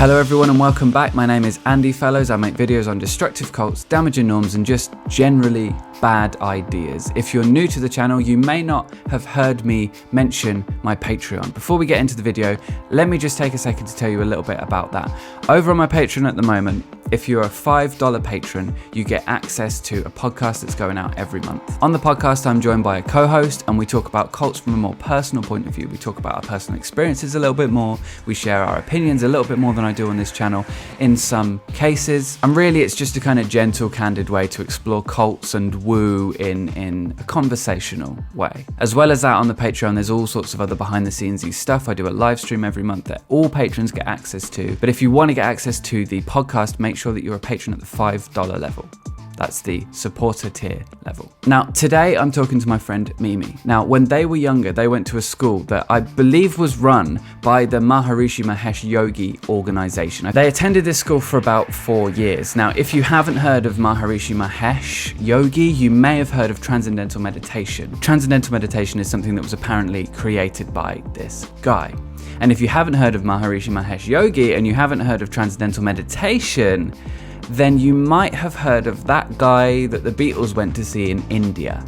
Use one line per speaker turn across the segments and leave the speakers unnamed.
Hello everyone and welcome back. My name is Andy Fellows. I make videos on destructive cults, damaging norms and just generally bad ideas. If you're new to the channel, you may not have heard me mention my Patreon. Before we get into the video, let me just take a second to tell you a little bit about that. Over on my Patreon at the moment, if you're a $5 patron, you get access to a podcast that's going out every month. On the podcast, I'm joined by a co-host and we talk about cults from a more personal point of view. We talk about our personal experiences a little bit more. We share our opinions a little bit more than I do on this channel in some cases. And really, it's just a kind of gentle, candid way to explore cults and woo in a conversational way. As well as that, on the Patreon, there's all sorts of other behind the scenes stuff. I do a live stream every month that all patrons get access to. But if you want to get access to the podcast, make sure that you're a patron at the $5 level. That's the supporter tier level. Now, today I'm talking to my friend Mimi. Now, when they were younger, they went to a school that I believe was run by the Maharishi Mahesh Yogi organization. They attended this school for about 4 years. Now, if you haven't heard of Maharishi Mahesh Yogi, you may have heard of Transcendental Meditation. Transcendental Meditation is something that was apparently created by this guy. And if you haven't heard of Maharishi Mahesh Yogi and you haven't heard of Transcendental Meditation, then you might have heard of that guy that the Beatles went to see in India.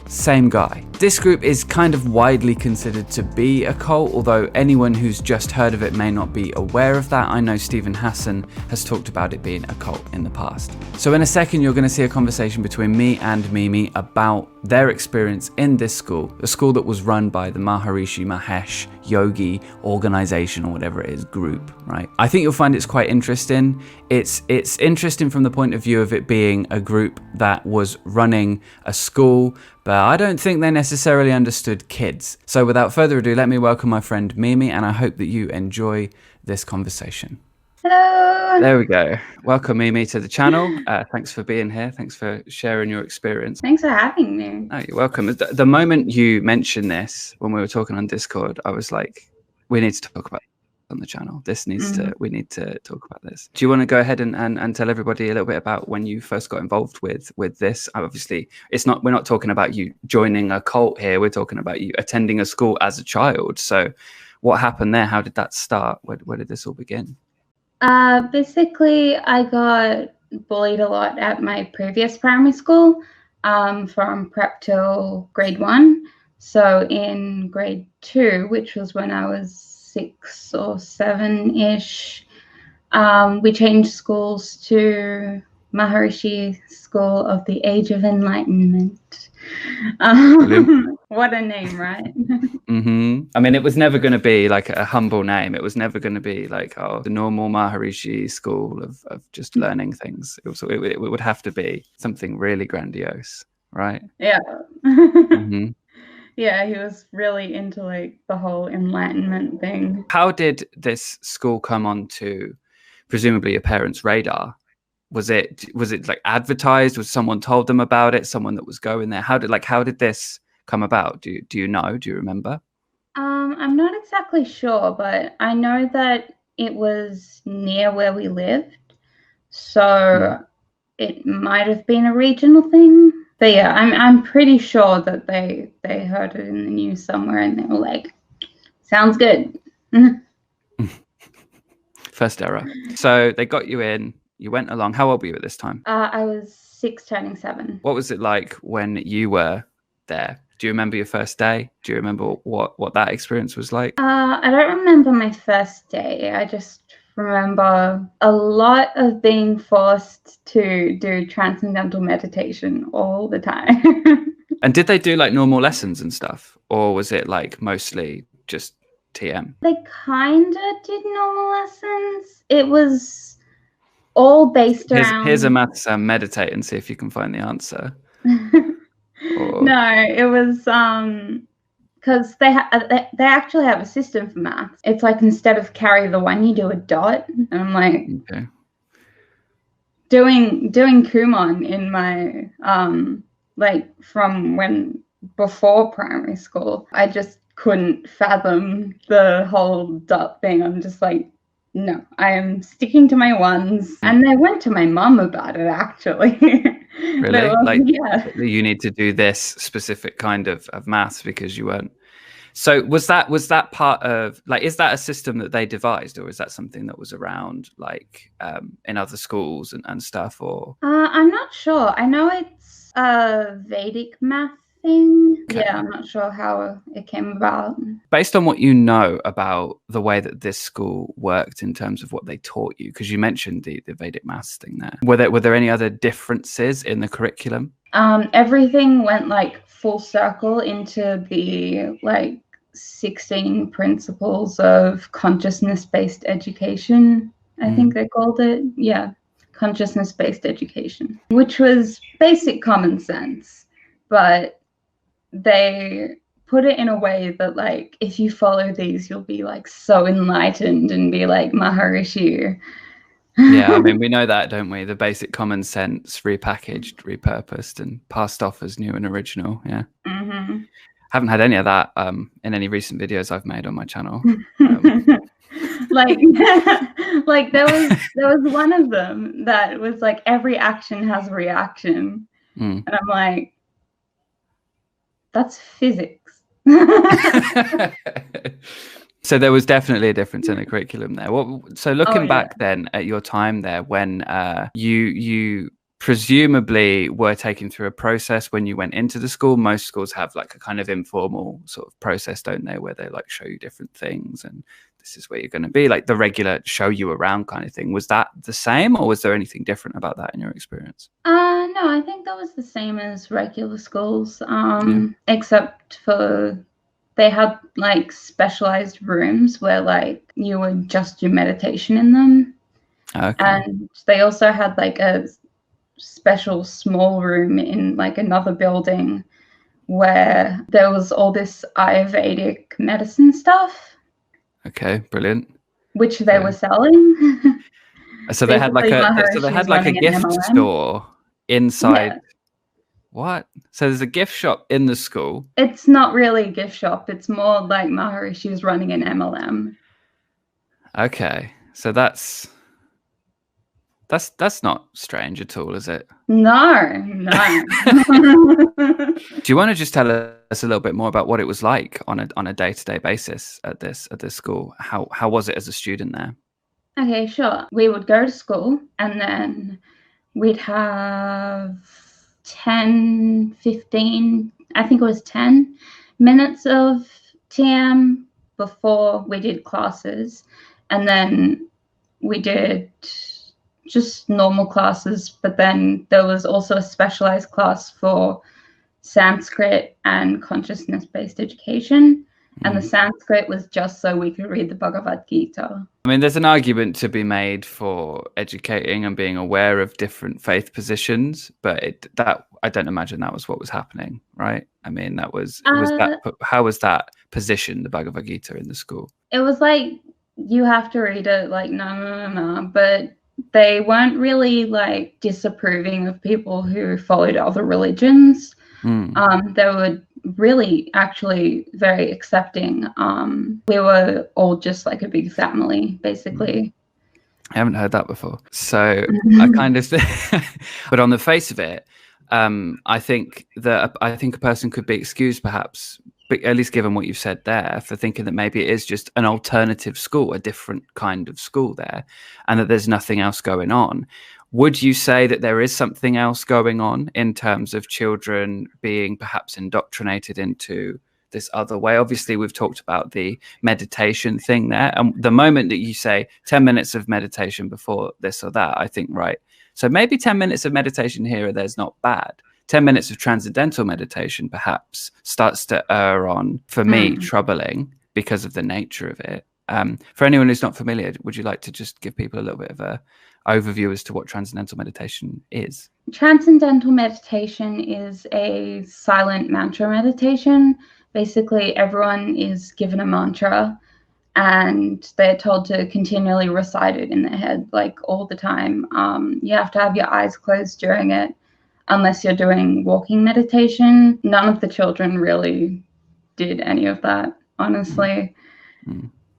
Same guy. This group is kind of widely considered to be a cult, although anyone who's just heard of it may not be aware of that. I know Stephen Hassan has talked about it being a cult in the past. So in a second, you're going to see a conversation between me and Mimi about their experience in this school, a school that was run by the Maharishi Mahesh Yogi organization or whatever it is, group, right? I think you'll find it's quite interesting. It's interesting from the point of view of it being a group that was running a school, but I don't think they necessarily understood kids. So without further ado, let me welcome my friend Mimi, and I hope that you enjoy this conversation.
Hello.
There we go. Welcome, Mimi, to the channel. Thanks for being here. Thanks for sharing your experience.
Thanks for having me.
Oh, you're welcome. The moment you mentioned this, when we were talking on Discord, I was like, we need to talk about it on the channel. We need to talk about this. Do you want to go ahead and tell everybody a little bit about when you first got involved with this? Obviously, we're not talking about you joining a cult here. We're talking about you attending a school as a child. So what happened there? How did that start? Where did this all begin?
Basically, I got bullied a lot at my previous primary school, from prep till grade 1. So in grade 2, which was when I was 6 or 7-ish, we changed schools to Maharishi School of the Age of Enlightenment. What a name, right?
Mm-hmm. I mean, it was never going to be like a humble name. It was never going to be like, the normal Maharishi school of just learning things. It would have to be something really grandiose, right?
Yeah.
Mm-hmm.
Yeah, he was really into like the whole enlightenment thing.
How did this school come onto presumably your parents' radar? Was it like advertised? Was someone told them about it? Someone that was going there? How did this come about? Do you know? Do you remember?
I'm not exactly sure, but I know that it was near where we lived, so it might have been a regional thing. But yeah, I'm pretty sure that they heard it in the news somewhere, and they were like, "Sounds good."
First error. So they got you in. You went along. How old were you at this time?
I was 6 turning 7.
What was it like when you were there? Do you remember your first day? Do you remember what that experience was like?
I don't remember my first day. I just remember a lot of being forced to do transcendental meditation all the time.
And did they do like normal lessons and stuff? Or was it like mostly just TM?
They kind of did normal lessons. It was all based around...
Here's a maths meditate and see if you can find the answer.
No, it was because they actually have a system for maths. It's like instead of carry the 1, you do a dot. And I'm like,
okay,
doing Kumon in my like from before primary school. I just couldn't fathom the whole dot thing. I'm just like, no, I am sticking to my 1s. And they went to my mum about it, actually.
Really?
Were,
like,
yeah.
you need to do this specific kind of maths because you weren't So was that part of, like, is that a system that they devised, or is that something that was around, like, in other schools and stuff? Or
I'm not sure. I know it's a Vedic math thing.
okay.
Yeah, I'm not sure how it came about.
Based on what you know about the way that this school worked in terms of what they taught you, because you mentioned the Vedic maths thing there, were there any other differences in the curriculum?
Everything went like full circle into the like 16 principles of consciousness-based education, I think they called it. Yeah, consciousness-based education, which was basic common sense, but they put it in a way that, like, if you follow these, you'll be like so enlightened and be like Maharishi.
Yeah, I mean, we know that, don't we? The basic common sense repackaged, repurposed, and passed off as new and original. Yeah.
Mm-hmm.
Haven't had any of that in any recent videos I've made on my channel.
Like like there was one of them that was like, every action has a reaction. And I'm like, that's physics.
So there was definitely a difference in the curriculum there. So looking back then at your time there, when you presumably were taken through a process when you went into the school. Most schools have like a kind of informal sort of process, don't they, where they like show you different things and this is where you're going to be, like the regular show you around kind of thing. Was that the same, or was there anything different about that in your experience?
No, I think that was the same as regular schools, except for they had like specialized rooms where like you would just do meditation in them. Okay. And they also had like a special small room in like another building where there was all this Ayurvedic medicine stuff.
Okay, brilliant.
Which they were selling.
So they had like a gift store inside. Yeah. What? So there's a gift shop in the school.
It's not really a gift shop. It's more like Maharishi is running an MLM.
Okay, so that's not strange at all, is it?
No.
Do you want to just tell us a little bit more about what it was like on a day-to-day basis at this school? How was it as a student there?
Okay, sure. We would go to school and then we'd have 10, 15, I think it was 10 minutes of TM before we did classes. And then we did just normal classes, but then there was also a specialized class for Sanskrit and consciousness-based education. And the Sanskrit was just so we could read the Bhagavad Gita.
I mean, there's an argument to be made for educating and being aware of different faith positions, but I don't imagine that was what was happening, right? I mean, how was that positioned, the Bhagavad Gita, in the school?
It was like, you have to read it, like, no, but they weren't really like disapproving of people who followed other religions. They were really actually very accepting. We were all just like a big family, basically.
I haven't heard that before. So I kind of but on the face of it, I think a person could be excused, perhaps, but at least given what you've said there, for thinking that maybe it is just an alternative school, a different kind of school there, and that there's nothing else going on. Would you say that there is something else going on in terms of children being perhaps indoctrinated into this other way? Obviously, we've talked about the meditation thing there. And the moment that you say 10 minutes of meditation before this or that, I think, right. So maybe 10 minutes of meditation here or there's not bad. 10 minutes of transcendental meditation perhaps starts to err on, for me, troubling because of the nature of it. For anyone who's not familiar, would you like to just give people a little bit of a overview as to what transcendental meditation is?
Transcendental meditation is a silent mantra meditation. Basically, everyone is given a mantra and they're told to continually recite it in their head, like all the time. You have to have your eyes closed during it, unless you're doing walking meditation. None of the children really did any of that, honestly.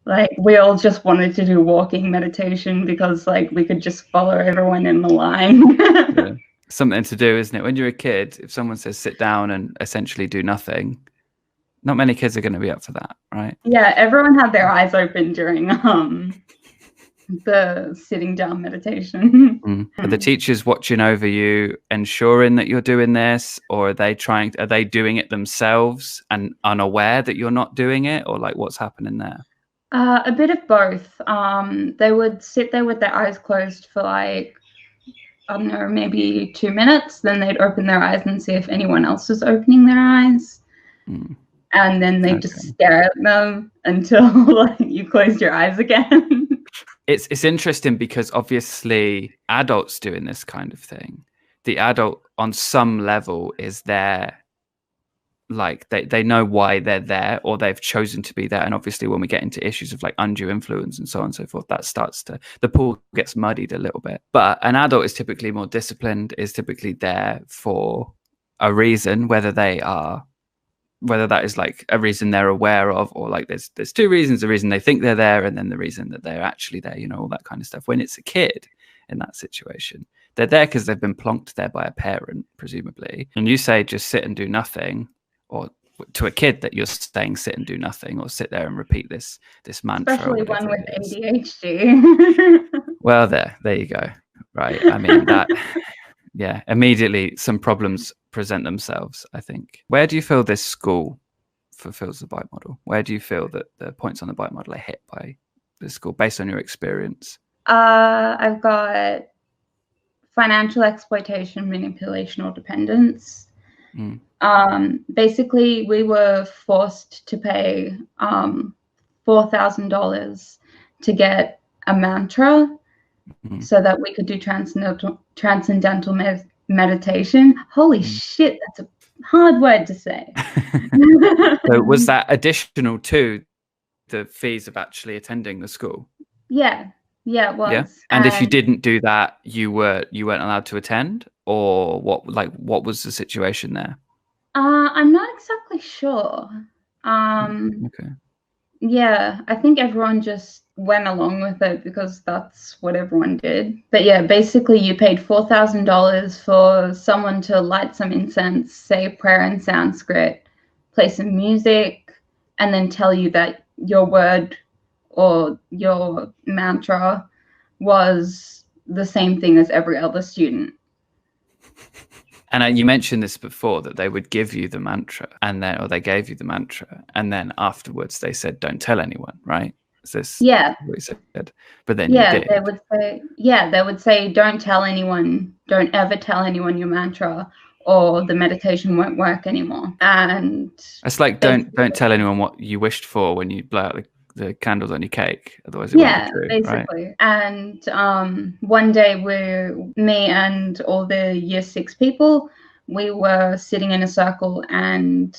Like, we all just wanted to do walking meditation because, like, we could just follow everyone in the line.
Yeah. Something to do, isn't it? When you're a kid, if someone says sit down and essentially do nothing, not many kids are going to be up for that, right?
Yeah, everyone had their eyes open during the sitting down meditation.
Are the teachers watching over you, ensuring that you're doing this, or are they doing it themselves and unaware that you're not doing it, or like what's happening there?
A bit of both. They would sit there with their eyes closed for like, I don't know, maybe 2 minutes. Then they'd open their eyes and see if anyone else was opening their eyes. And then they just stare at them until like, you close your eyes again.
It's interesting because obviously adults doing this kind of thing, the adult on some level is there, like they know why they're there, or they've chosen to be there. And obviously when we get into issues of like undue influence and so on and so forth, that starts to, the pool gets muddied a little bit. But an adult is typically more disciplined, is typically there for a reason, whether that is like a reason they're aware of, or like there's two reasons: the reason they think they're there, and then the reason that they're actually there, you know, all that kind of stuff. When it's a kid in that situation, they're there because they've been plonked there by a parent, presumably. And you say just sit and do nothing, or to a kid that you're saying sit and do nothing, or sit there and repeat this mantra.
Especially one with ADHD.
Well, there you go. Right. I mean, that, yeah, immediately some problems present themselves, I think. Where do you feel this school fulfills the bite model? Where do you feel that the points on the bite model are hit by this school based on your experience?
I've got financial exploitation, manipulation, or dependence. Basically, we were forced to pay $4,000 to get a mantra so that we could do transcendental meditation. Holy shit, that's a hard word to say.
So was that additional to the fees of actually attending the school?
Yeah, it was.
Yeah. And if you didn't do that, you weren't allowed to attend, or what was the situation there?
I'm not exactly sure.
Okay.
Yeah, I think everyone just went along with it because that's what everyone did. But yeah, basically you paid $4,000 for someone to light some incense, say a prayer in Sanskrit, play some music, and then tell you that your word or your mantra was the same thing as every other student.
And you mentioned this before, that they would give you the mantra, or they gave you the mantra, and then afterwards they said, "Don't tell anyone," right? Is this what you said? But then you did.
They would say, "Don't tell anyone. Don't ever tell anyone your mantra, or the meditation won't work anymore." And
it's like, don't tell anyone what you wished for when you blow out the candles on your cake, otherwise it won't be true,
basically,
right?
And one day me and all the year 6 people, we were sitting in a circle, and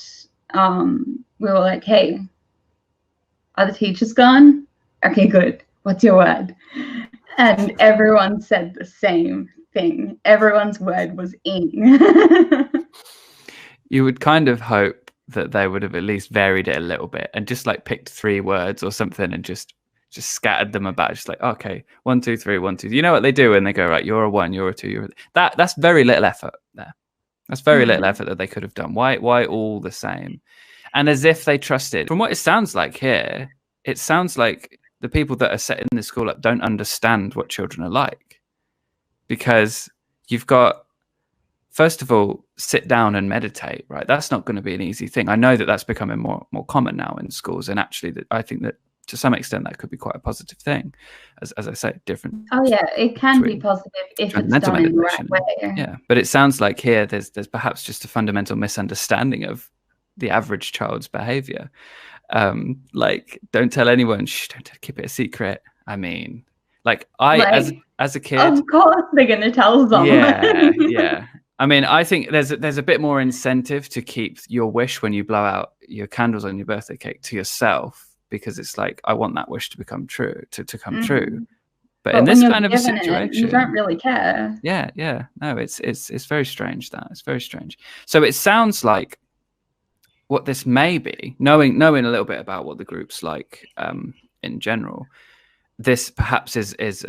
we were like, "Hey, are the teachers gone? Okay, good. What's your word?" And everyone said the same thing. Everyone's word was ing.
You would kind of hope that they would have at least varied it a little bit and just like picked 3 words or something and just scattered them about, just like, okay, 1 2 3 1 2. You know what they do when they go, right, you're a 1, you're a 2, you're that's very little effort there. That's very little effort that they could have done. Why all the same? And as if they trusted. From what it sounds like here, it sounds like the people that are setting the school up don't understand what children are like, because you've got, first of all, sit down and meditate, right? That's not going to be an easy thing. I know that that's becoming more common now in schools, and actually I think that to some extent that could be quite a positive thing. As I say, different.
Oh yeah, it can be positive if it's done in the right way.
Yeah, but it sounds like here there's perhaps just a fundamental misunderstanding of the average child's behavior. Like, don't tell anyone. Shh, don't keep it a secret. I mean, like as a kid,
of course they're going to tell someone.
Yeah. I mean, I think there's a bit more incentive to keep your wish when you blow out your candles on your birthday cake to yourself, because it's like, I want that wish to become true, to come true. But in this kind of a situation,
you don't really care.
Yeah. No, it's very strange. It's very strange. So it sounds like what this may be, knowing a little bit about what the group's like in general, this perhaps is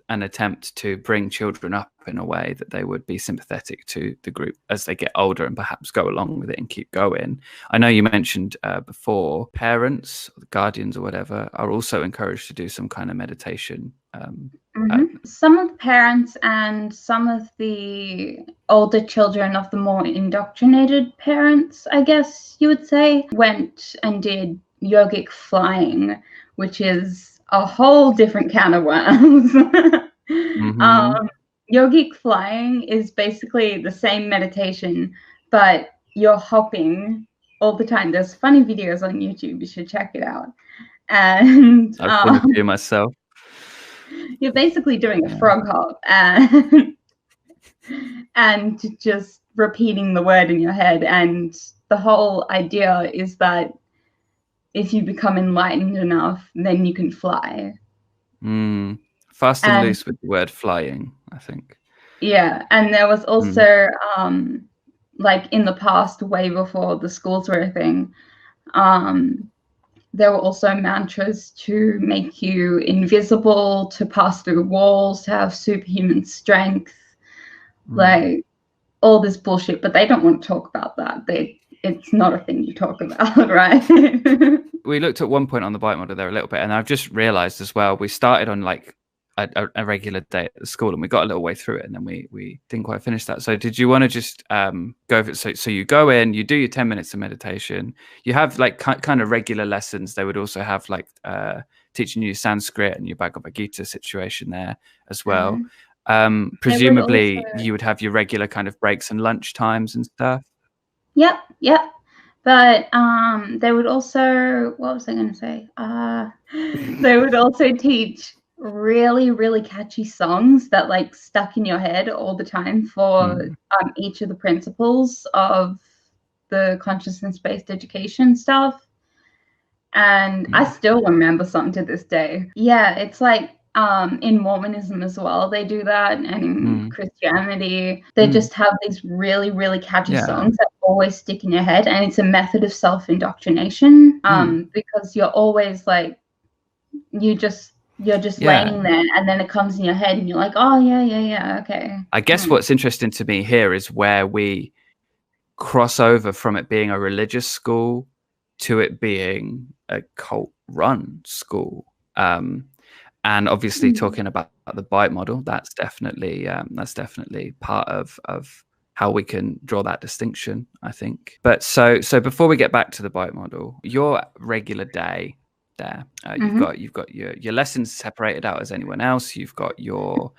an attempt to bring children up in a way that they would be sympathetic to the group as they get older and perhaps go along with it and keep going. I know you mentioned before parents, or guardians or whatever, are also encouraged to do some kind of meditation.
Some of the parents and some of the older children of the more indoctrinated parents, I guess you would say, went and did yogic flying, which is a whole different can of worms. Yogic flying is basically the same meditation, but you're hopping all the time. There's funny videos on YouTube. You should check it out. And
I've seen a few myself.
You're basically doing a frog hop and just repeating the word in your head. And the whole idea is that if you become enlightened enough, then you can fly.
Fast and loose with the word flying, I think.
Yeah. And there was also, like in the past, way before the schools were a thing, there were also mantras to make you invisible, to pass through walls, to have superhuman strength, like all this bullshit. But they don't want to talk about that. It's not a thing you talk about, right?
We looked at one point on the bite model there a little bit, and I've just realized as well, we started on like a regular day at the school, and we got a little way through it, and then we didn't quite finish that. So did you want to just go over it? So you go in, you do your 10 minutes of meditation, you have like kind of regular lessons. They would also have like teaching you Sanskrit and your Bhagavad Gita situation there as well. Presumably you would have your regular kind of breaks and lunch times and stuff.
Yep. But they would also, what was I going to say? They would also teach really, really catchy songs that like stuck in your head all the time for each of the principles of the consciousness-based education stuff. And I still remember some to this day. Yeah, it's like in Mormonism as well, they do that, and in Christianity, they just have these really, really catchy songs that always stick in your head, and it's a method of self-indoctrination because you're always like, you're just laying there, and then it comes in your head, and you're like, oh yeah, okay.
I guess what's interesting to me here is where we cross over from it being a religious school to it being a cult-run school. And obviously talking about the bite model, that's definitely part of how we can draw that distinction, I think. But so before we get back to the bite model, your regular day there, you've got your lessons separated out as anyone else. You've got your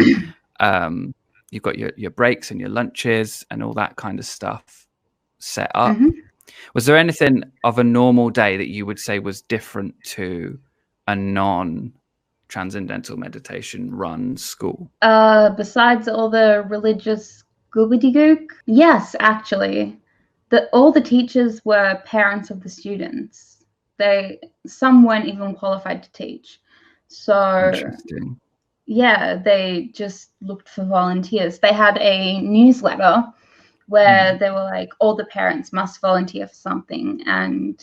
your breaks and your lunches and all that kind of stuff set up. Was there anything of a normal day that you would say was different to a non-transcendental meditation run school?
Besides all the religious gobbledygook? Yes, actually. All the teachers were parents of the students. Some weren't even qualified to teach. So
interesting.
Yeah, they just looked for volunteers. They had a newsletter where they were like, all the parents must volunteer for something. And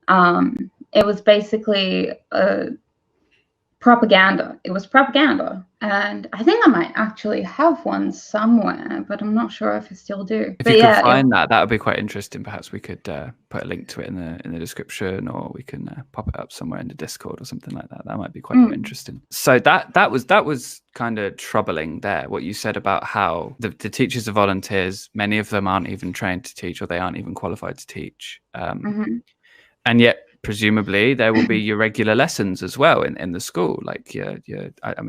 it was basically propaganda. It was propaganda. And I think I might actually have one somewhere, but I'm not sure if I still do.
If you could find that would be quite interesting. Perhaps we could put a link to it in the description, or we can pop it up somewhere in the Discord or something like that. That might be quite interesting. So that was kind of troubling there, what you said about how the teachers are volunteers. Many of them aren't even trained to teach, or they aren't even qualified to teach. And yet presumably there will be your regular lessons as well in the school, like you would have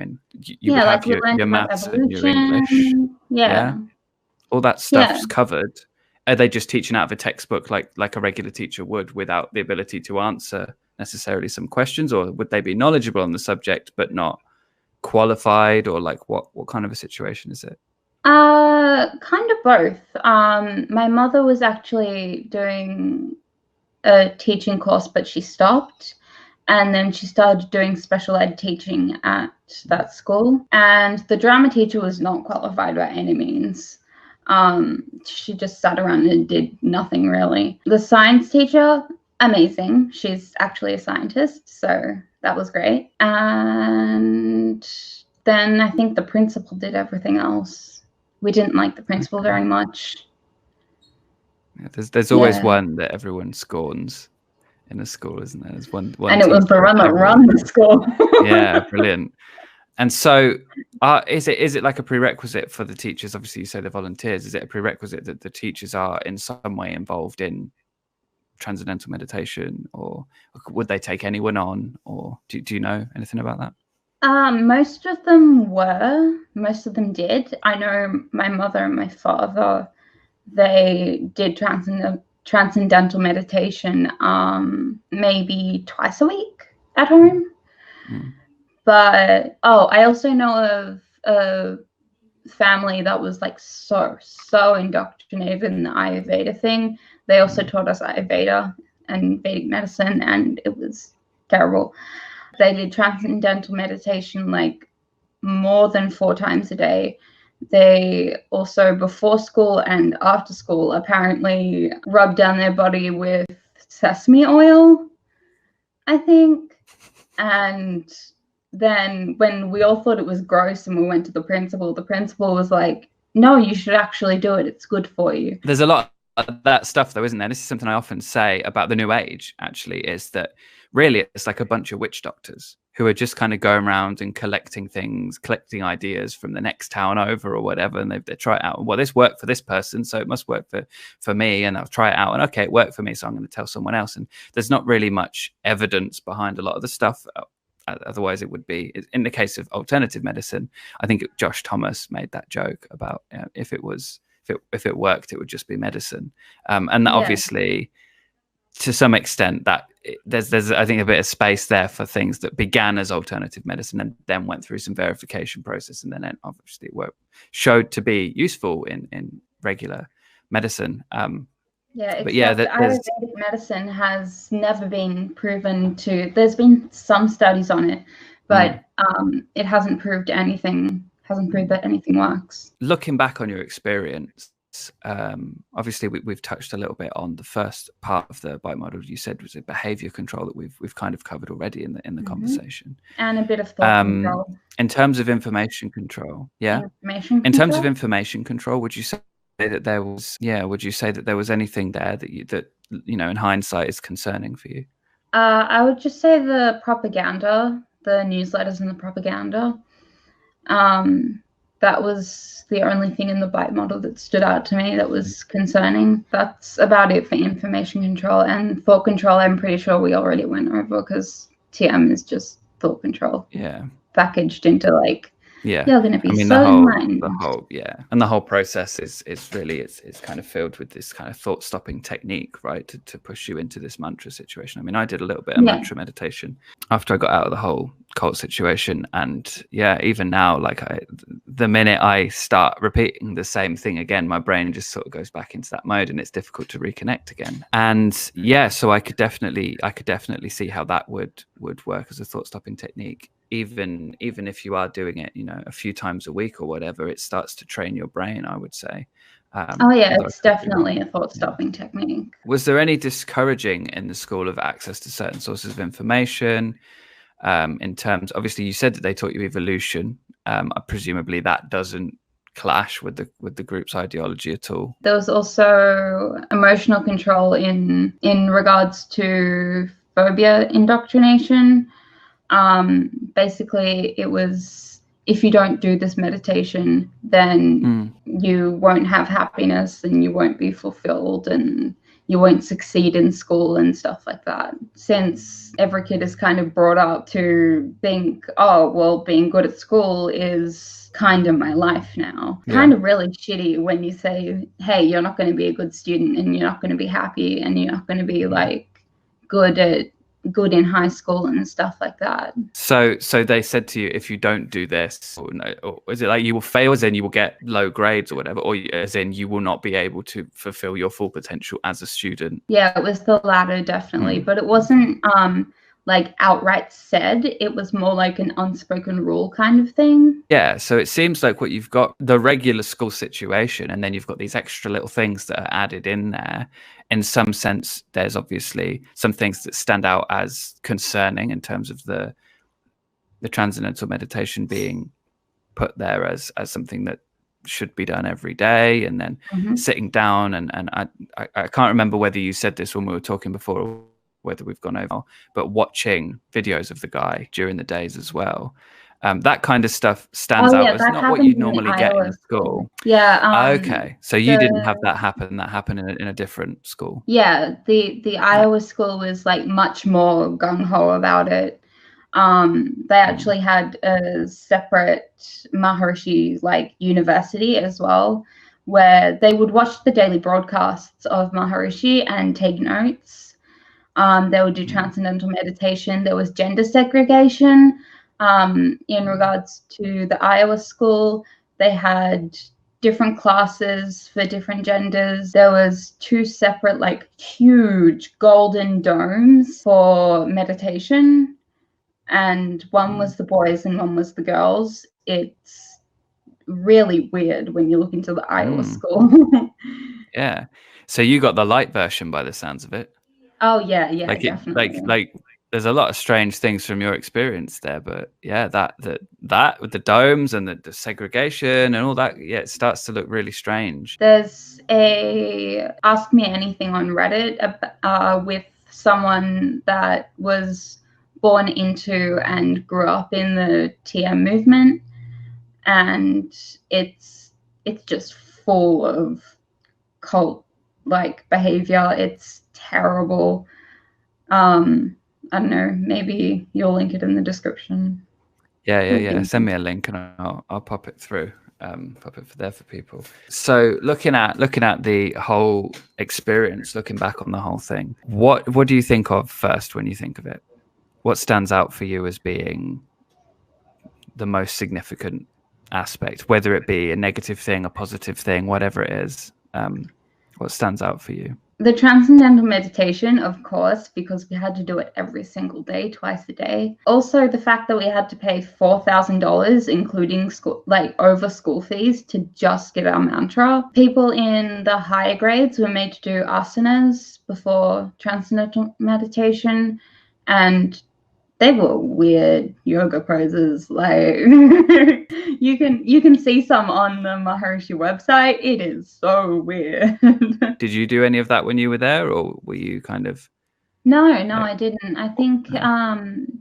your maths and your English, all that stuff's covered. Are they just teaching out of a textbook like a regular teacher would, without the ability to answer necessarily some questions, or would they be knowledgeable on the subject but not qualified, or like what kind of a situation is it?
Kind of both. My mother was actually doing a teaching course, but she stopped, and then she started doing special ed teaching at that school, and the drama teacher was not qualified by any means. She just sat around and did nothing really. The science teacher, amazing. She's actually a scientist, so that was great. And then I think the principal did everything else. We didn't like the principal very much.
Yeah, there's always one that everyone scorns in a school, isn't there? There's one
and it was the one that run the school.
Yeah, brilliant. And so is it like a prerequisite for the teachers? Obviously you say the volunteers. Is it a prerequisite that the teachers are in some way involved in transcendental meditation, or would they take anyone on, or do you know anything about that?
Most of them did. I know my mother and my father, they did transcendental meditation maybe twice a week at home. But I also know of a family that was like so indoctrinated in the Ayurveda thing. They also taught us Ayurveda and Vedic medicine, and it was terrible. They did transcendental meditation like more than 4 times a day. They also, before school and after school, apparently rubbed down their body with sesame oil, I think. And then when we all thought it was gross and we went to the principal was like, no, you should actually do it. It's good for you.
There's a lot of that stuff though, isn't there? This is something I often say about the New Age, actually, is that really it's like a bunch of witch doctors who are just kind of going around and collecting ideas from the next town over or whatever, and they try it out. Well, this worked for this person, so it must work for me, and I'll try it out, and okay, it worked for me, so I'm going to tell someone else. And there's not really much evidence behind a lot of the stuff. Otherwise it would be, in the case of alternative medicine, I think Josh Thomas made that joke about if it worked, it would just be medicine. And that obviously, to some extent, that there's I think a bit of space there for things that began as alternative medicine and then went through some verification process, and then obviously showed to be useful in regular medicine.
Ayurvedic medicine has never been proven to. There's been some studies on it, but it hasn't proved anything. Hasn't proved that anything works.
Looking back on your experience, obviously we've touched a little bit on the first part of the bite model. You said was a behavior control that we've kind of covered already in the conversation,
and a bit of thought control.
In terms of information control, in terms of information control, would you say that there was would you say that there was anything there that you know in hindsight is concerning for you?
I would just say the propaganda, the newsletters and the propaganda. That was the only thing in the bite model that stood out to me that was concerning. That's about it for information control. And thought control, I'm pretty sure we already went over, because TM is just thought control packaged into like, you're going to be enlightened.
And the whole process is really it's kind of filled with this kind of thought stopping technique, right, to push you into this mantra situation. I mean, I did a little bit of mantra meditation after I got out of the whole cult situation, and even now, like the minute I start repeating the same thing again, my brain just sort of goes back into that mode, and it's difficult to reconnect again. And so I could definitely see how that would work as a thought stopping technique. Even if you are doing it, a few times a week or whatever, it starts to train your brain, I would say.
It's definitely a thought-stopping technique.
Was there any discouraging in the school of access to certain sources of information? In terms, obviously, you said that they taught you evolution. Presumably, that doesn't clash with the group's ideology at all.
There was also emotional control in regards to phobia indoctrination. Basically, it was, if you don't do this meditation, then you won't have happiness and you won't be fulfilled and you won't succeed in school and stuff like that. Since every kid is kind of brought up to think, being good at school is kind of my life now. Kind of really shitty when you say, hey, you're not going to be a good student and you're not going to be happy and you're not going to be like good in high school and stuff like that.
So they said to you, if you don't do this, or is it like you will fail, as in you will get low grades or whatever, or as in you will not be able to fulfill your full potential as a student?
Yeah, it was the latter, definitely. But it wasn't like outright said. It was more like an unspoken rule kind of thing.
Yeah, so it seems like what you've got, the regular school situation, and then you've got these extra little things that are added in there. in some sense, there's obviously some things that stand out as concerning in terms of the transcendental meditation being put there as something that should be done every day, and then sitting down and I can't remember whether you said this when we were talking before or whether we've gone over, but watching videos of the guy during the days as well. That kind of stuff stands out as not what you'd normally get in a school.
Yeah.
Okay, so you didn't have that happen. That happened in a different school.
Yeah, the Iowa school was like much more gung ho about it. They actually had a separate Maharishi like university as well, where they would watch the daily broadcasts of Maharishi and take notes. They would do transcendental meditation. There was gender segregation. In regards to the Iowa school, they had different classes for different genders. There was 2 separate like huge golden domes for meditation, and one was the boys and one was the girls. It's really weird when you look into the Iowa school.
Yeah. So you got the light version by the sounds of it.
Oh yeah,
like
definitely.
Like there's a lot of strange things from your experience there, but yeah, that with the domes and the segregation and all that, yeah, it starts to look really strange.
There's a Ask Me Anything on Reddit with someone that was born into and grew up in the TM movement, and it's just full of cult like behavior. It's terrible. I don't know, maybe you'll link it in the description.
Yeah. Send me a link and I'll pop it through. Pop it there for people. So looking at the whole experience, looking back on the whole thing, what do you think of first when you think of it? What stands out for you as being the most significant aspect, whether it be a negative thing, a positive thing, whatever it is? What stands out for you?
The transcendental meditation, of course, because we had to do it every single day, twice a day. Also, the fact that we had to pay $4,000, including over school fees, to just get our mantra. People in the higher grades were made to do asanas before transcendental meditation, and they were weird yoga poses. Like you can see some on the Maharishi website. It is so weird.
Did you do any of that when you were there, or were you kind of?
No, I didn't. I think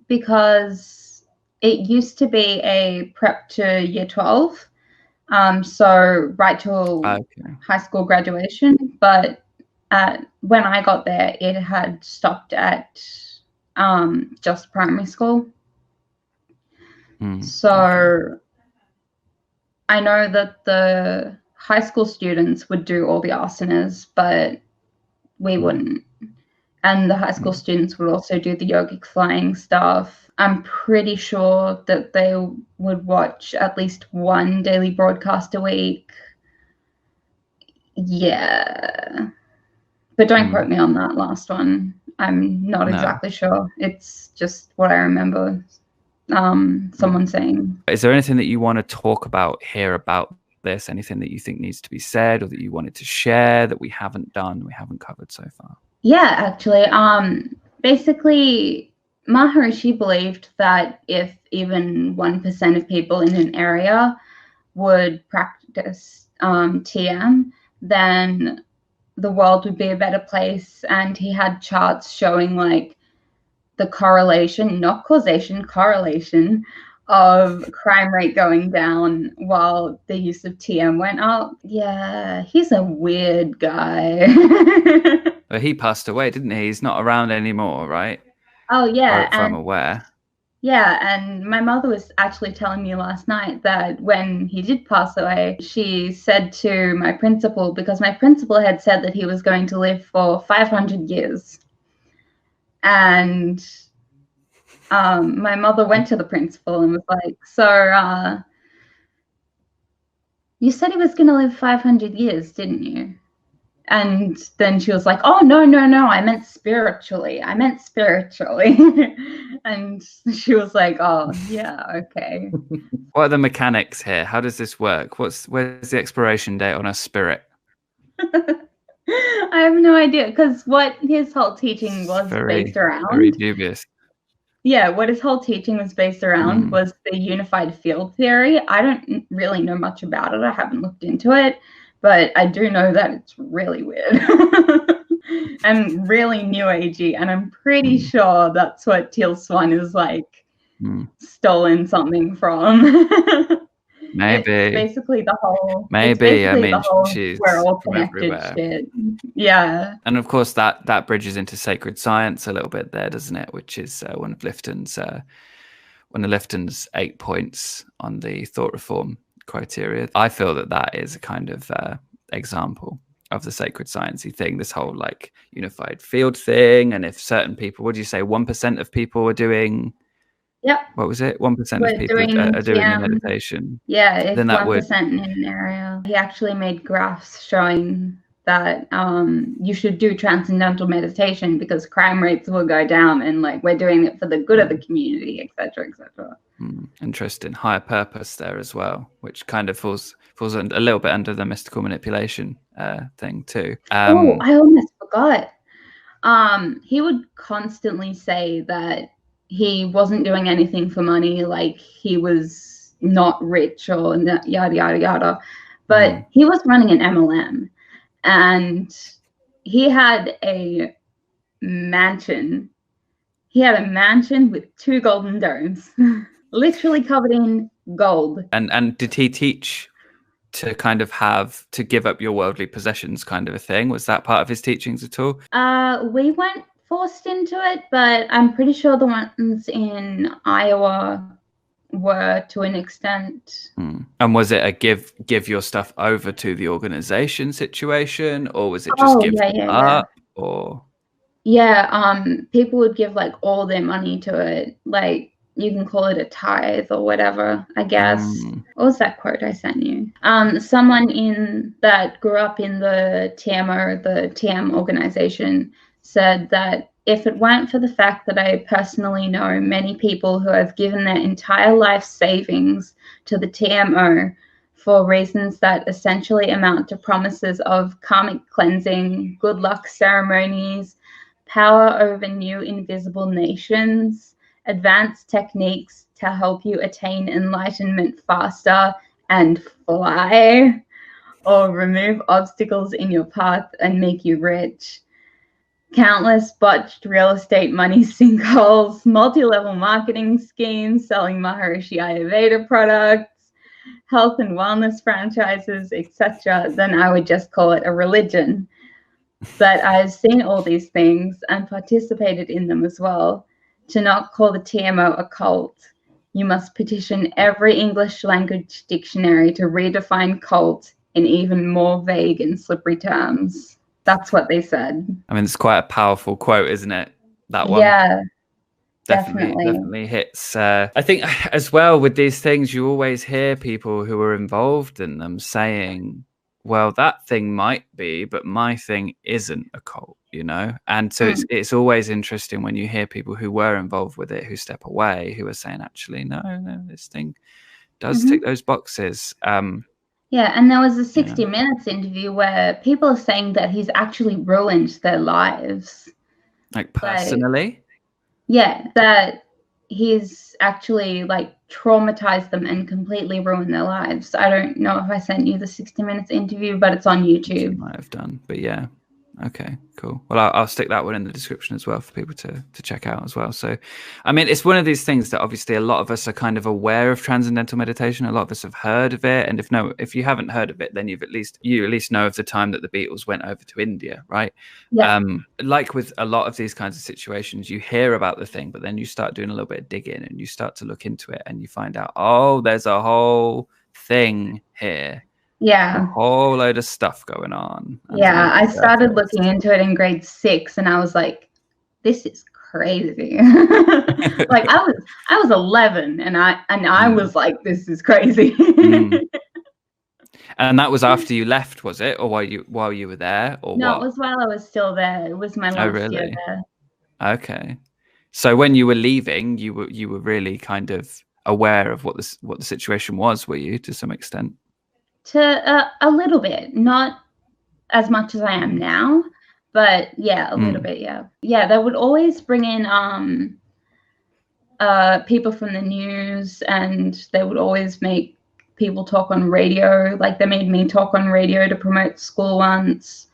because it used to be a prep to year 12, so right till high school graduation. But when I got there, it had stopped at just primary school. So I know that the high school students would do all the asanas, but we wouldn't. And the high school students would also do the yogic flying stuff. I'm pretty sure that they would watch at least one daily broadcast a week. Yeah. But don't quote me on that last one. I'm not exactly sure. It's just what I remember someone saying.
Is there anything that you want to talk about here about this? Anything that you think needs to be said or that you wanted to share that we haven't done, we haven't covered so far?
Yeah, actually. Basically, Maharishi believed that if even 1% of people in an area would practice TM, then the world would be a better place. And he had charts showing like the correlation, not causation, correlation of crime rate going down while the use of TM went up. Yeah, he's a weird guy.
But he passed away, didn't he? He's not around anymore, right?
Oh, yeah.
If I'm aware.
Yeah, and my mother was actually telling me last night that when he did pass away, she said to my principal, because my principal had said that he was going to live for 500 years. And my mother went to the principal and was like, so you said he was going to live 500 years, didn't you? And then she was like, oh, no, I meant spiritually. And she was like, oh, yeah, okay.
What are the mechanics here? How does this work? Where's the expiration date on a spirit?
I have no idea, because what his whole teaching was based
Very
around,
dubious.
what his whole teaching was based around was the unified field theory. I don't really know much about it. I haven't looked into it, but I do know that it's really weird and really new agey. And I'm pretty sure that's what Teal Swan is like stolen something from.
Maybe.
It's basically the whole.
Maybe. I mean,
the whole
she's
we're all
from
connected
everywhere.
shit. Yeah.
And of course, that bridges into sacred science a little bit there, doesn't it? Which is one of Lifton's 8 points on the thought reform criteria. I feel that is a kind of example of the sacred sciencey thing. This whole like unified field thing, and if certain people, what do you say, 1% of people are doing?
Yep.
What was it? 1% of people are doing the meditation.
Yeah, if
then that
1% in an area. He actually made graphs showing that you should do transcendental meditation because crime rates will go down, and like we're doing it for the good of the community, etc., etc.
Interesting. Higher purpose there as well, which kind of falls a little bit under the mystical manipulation thing too.
Oh, I almost forgot. He would constantly say that he wasn't doing anything for money, like he was not rich or yada yada yada, but he was running an MLM, and he had a mansion. He had a mansion with 2 golden domes, literally covered in gold.
And did he teach to kind of have to give up your worldly possessions kind of a thing? Was that part of his teachings at all?
We weren't forced into it, but I'm pretty sure the ones in Iowa were to an extent.
And was it a give your stuff over to the organization situation, or was it just give up? Or
people would give like all their money to it, like you can call it a tithe or whatever, I guess. What was that quote I sent you? Someone that grew up in the TMO, the TM organization, said that if it weren't for the fact that I personally know many people who have given their entire life savings to the TMO for reasons that essentially amount to promises of karmic cleansing, good luck ceremonies, power over new invisible nations, advanced techniques to help you attain enlightenment faster and fly, or remove obstacles in your path and make you rich. Countless botched real estate money sinkholes, multi-level marketing schemes selling Maharishi Ayurveda products, health and wellness franchises, etc., then I would just call it a religion. But I've seen all these things and participated in them as well. To not call the TMO a cult, you must petition every English language dictionary to redefine cult in even more vague and slippery terms. That's what they said.
I mean, it's quite a powerful quote, isn't it? That one.
Yeah, definitely
hits. I think as well with these things, you always hear people who are involved in them saying, well, that thing might be, but my thing isn't a cult, you know? And so it's always interesting when you hear people who were involved with it, who step away, who are saying, actually, no, this thing does tick those boxes.
Yeah, and there was a 60 Minutes interview where people are saying that he's actually ruined their lives.
Like personally?
That he's actually like traumatized them and completely ruined their lives. I don't know if I sent you the 60 Minutes interview, but it's on YouTube.
You might have done, but yeah. Okay, cool. Well, I'll stick that one in the description as well for people to check out as well. So, I mean, it's one of these things that obviously a lot of us are kind of aware of transcendental meditation. A lot of us have heard of it, and if you haven't heard of it, then you at least know of the time that the Beatles went over to India, right?
Yeah.
Like with a lot of these kinds of situations, you hear about the thing, but then you start doing a little bit of digging and you start to look into it, and you find out, oh, there's a whole thing here.
Yeah,
a whole load of stuff going on.
Yeah, I started looking into it in grade 6, and I was like, "This is crazy." Like I was 11, and I was like, "This is crazy."
And that was after you left, was it, or while you were there, or
no,
what?
It was while I was still there. It was my last year there.
Okay, so when you were leaving, you were really kind of aware of what the situation was, were you, to some extent?
To a little bit, not as much as I am now, but yeah, a little bit, yeah. Yeah, they would always bring in people from the news, and they would always make people talk on radio. Like they made me talk on radio to promote school once,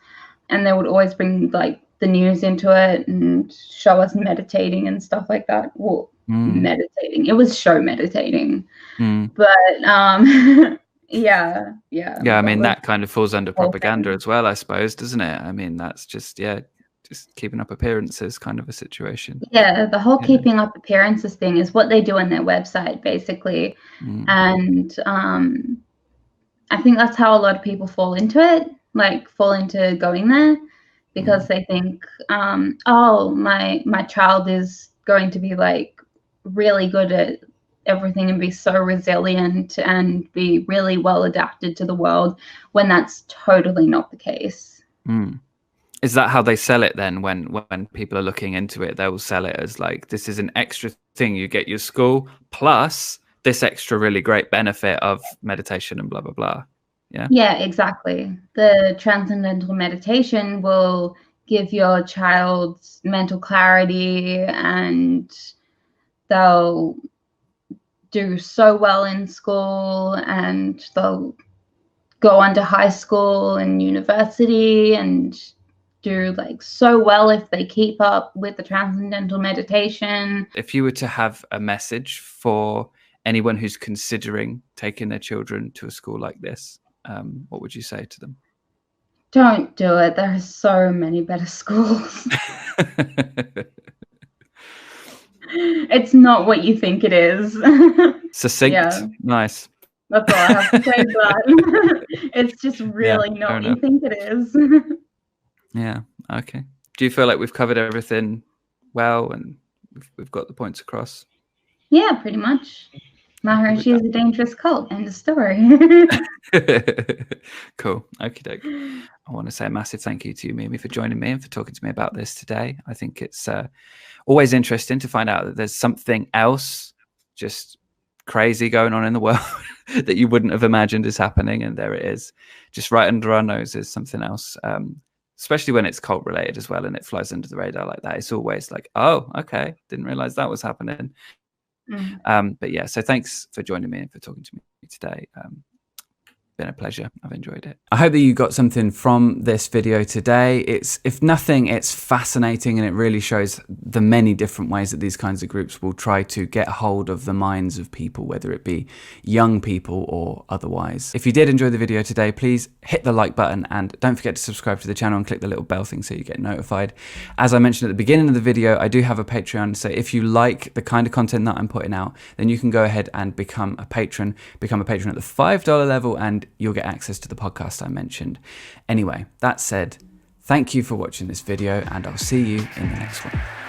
and they would always bring like the news into it and show us meditating and stuff like that. Well, meditating. It was show meditating. But yeah.
I mean, that kind of falls under propaganda as well, I suppose, doesn't it? I mean, that's just keeping up appearances kind of a situation.
Yeah, the whole keeping up appearances thing is what they do on their website, basically. And I think that's how a lot of people fall into it, like fall into going there, because they think, oh, my child is going to be like really good at everything and be so resilient and be really well adapted to the world, when that's totally not the case.
Is that how they sell it then? When people are looking into it, they will sell it as like, this is an extra thing you get your school plus this extra really great benefit of meditation and blah blah blah. Yeah,
exactly. The Transcendental Meditation will give your child mental clarity, and they'll do so well in school, and they'll go on to high school and university and do like so well if they keep up with the Transcendental Meditation.
If you were to have a message for anyone who's considering taking their children to a school like this, what would you say to them?
Don't do it. There are so many better schools. It's not what you think it is.
Succinct.
Yeah.
Nice.
That's all I have to say to that. It's just really not what you think it is.
Yeah. Okay. Do you feel like we've covered everything well and we've got the points across?
Yeah, pretty much. Maharishi is a dangerous cult. End of story.
Cool. Okie doke. I want to say a massive thank you to you, Mimi, for joining me and for talking to me about this today. I think it's always interesting to find out that there's something else just crazy going on in the world that you wouldn't have imagined is happening, and there it is, just right under our noses, something else. Especially when it's cult related as well and it flies under the radar like that. It's always like, oh, okay, didn't realize that was happening. But yeah, so thanks for joining me and for talking to me today. Been a pleasure. I've enjoyed it. I hope that you got something from this video today. It's, if nothing, it's fascinating, and it really shows the many different ways that these kinds of groups will try to get hold of the minds of people, whether it be young people or otherwise. If you did enjoy the video today, please hit the like button and don't forget to subscribe to the channel and click the little bell thing so you get notified. As I mentioned at the beginning of the video, I do have a Patreon, so if you like the kind of content that I'm putting out, then you can go ahead and become a patron. Become a patron at the $5 level and you'll get access to the podcast I mentioned. Anyway, that said, thank you for watching this video, and I'll see you in the next one.